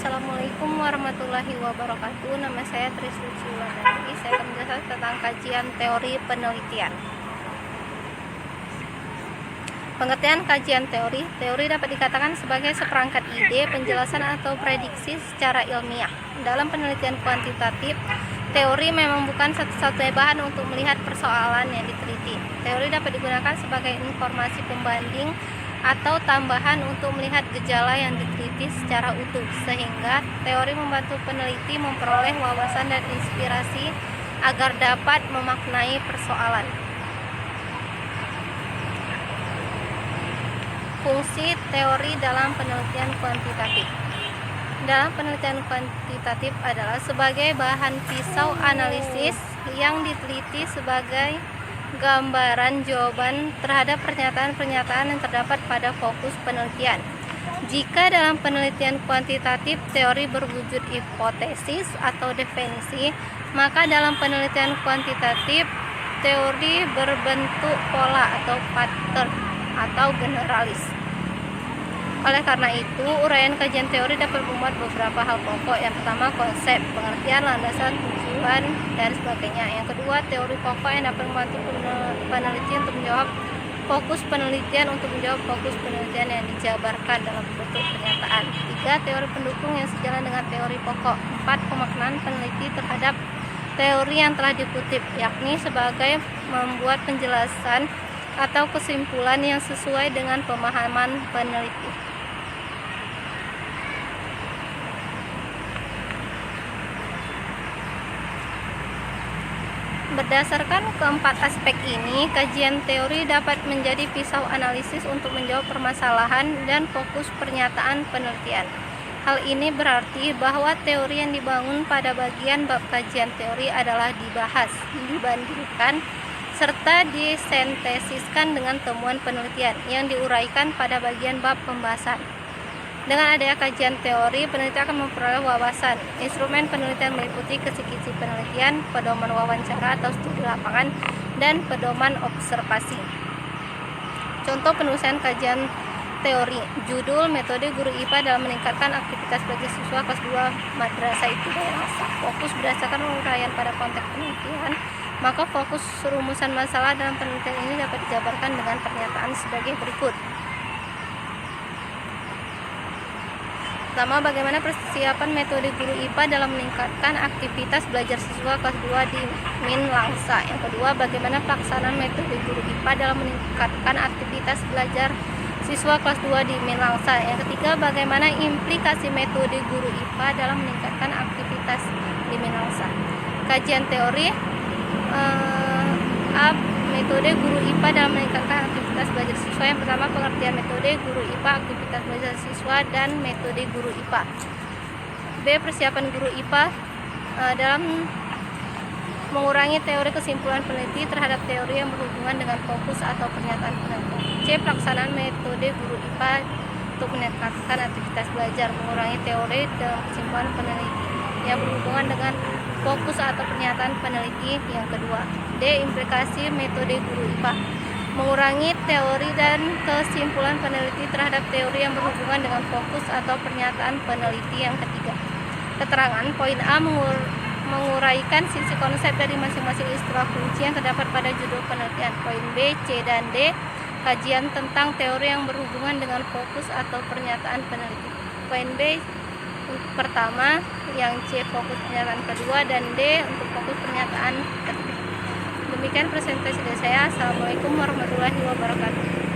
Assalamualaikum warahmatullahi wabarakatuh. Nama saya Trisluci Wulandari. Saya akan menjelaskan tentang kajian teori penelitian. Pengertian kajian teori. Teori dapat dikatakan sebagai seperangkat ide, penjelasan atau prediksi secara ilmiah. Dalam penelitian kuantitatif, teori memang bukan satu-satunya bahan untuk melihat persoalan yang diteliti. Teori dapat digunakan sebagai informasi pembanding atau tambahan untuk melihat gejala yang diteliti secara utuh, sehingga teori membantu peneliti memperoleh wawasan dan inspirasi agar dapat memaknai persoalan. Fungsi teori dalam penelitian kuantitatif. Dalam penelitian kuantitatif adalah sebagai bahan pisau analisis yang diteliti sebagai gambaran jawaban terhadap pernyataan-pernyataan yang terdapat pada fokus penelitian. Jika dalam penelitian kuantitatif teori berwujud hipotesis atau definisi, maka dalam penelitian kuantitatif teori berbentuk pola atau pattern atau generalis. Oleh karena itu, uraian kajian teori dapat memuat beberapa hal pokok. Yang pertama, konsep, pengertian, landasan, tujuan, dan sebagainya. Yang kedua, teori pokok yang dapat membantu peneliti untuk menjawab fokus penelitian yang dijabarkan dalam bentuk pernyataan. 3. Teori pendukung yang sejalan dengan teori pokok. 4. Pemaknaan peneliti terhadap teori yang telah dikutip, yakni sebagai membuat penjelasan atau kesimpulan yang sesuai dengan pemahaman peneliti. Berdasarkan keempat aspek ini, kajian teori dapat menjadi pisau analisis untuk menjawab permasalahan dan fokus pernyataan penelitian. Hal ini berarti bahwa teori yang dibangun pada bagian bab kajian teori adalah dibahas, dibandingkan, serta disintesiskan dengan temuan penelitian yang diuraikan pada bagian bab pembahasan. Dengan adanya kajian teori, peneliti akan memperoleh wawasan. Instrumen penelitian meliputi kisi-kisi penelitian, pedoman wawancara atau studi lapangan, dan pedoman observasi. Contoh penulisan kajian teori. Judul, metode guru IPA dalam meningkatkan aktivitas belajar siswa kelas 2 Madrasah Ibtidaiyah Al-Asah. Fokus berdasarkan uraian pada konteks penelitian, maka fokus rumusan masalah dalam penelitian ini dapat dijabarkan dengan pernyataan sebagai berikut. Pertama, bagaimana persiapan metode guru IPA dalam meningkatkan aktivitas belajar siswa kelas 2 di Min Langsa. Yang kedua, bagaimana pelaksanaan metode guru IPA dalam meningkatkan aktivitas belajar siswa kelas 2 di Min Langsa. Yang ketiga, bagaimana implikasi metode guru IPA dalam meningkatkan aktivitas di Min Langsa. Kajian teori metode guru IPA dalam meningkatkan aktivitas belajar siswa. Yang pertama, pengertian metode guru IPA, aktivitas belajar siswa, dan metode guru IPA. B. Persiapan guru IPA dalam mengurangi teori kesimpulan peneliti terhadap teori yang berhubungan dengan fokus atau pernyataan peneliti. C. Pelaksanaan metode guru IPA untuk meningkatkan aktivitas belajar, mengurangi teori dalam kesimpulan peneliti yang berhubungan dengan fokus atau pernyataan peneliti. Yang kedua, D. Implikasi metode guru IPA, mengurangi teori dan kesimpulan peneliti terhadap teori yang berhubungan dengan fokus atau pernyataan peneliti. Yang ketiga, keterangan. Poin A, menguraikan sisi konsep dari masing-masing istilah kunci yang terdapat pada judul penelitian. Poin B, C, dan D, kajian tentang teori yang berhubungan dengan fokus atau pernyataan peneliti. Poin B pertama, yang C fokus pernyataan kedua, dan D untuk fokus pernyataan ketiga. Demikian presentasi dari saya. Assalamualaikum warahmatullahi wabarakatuh.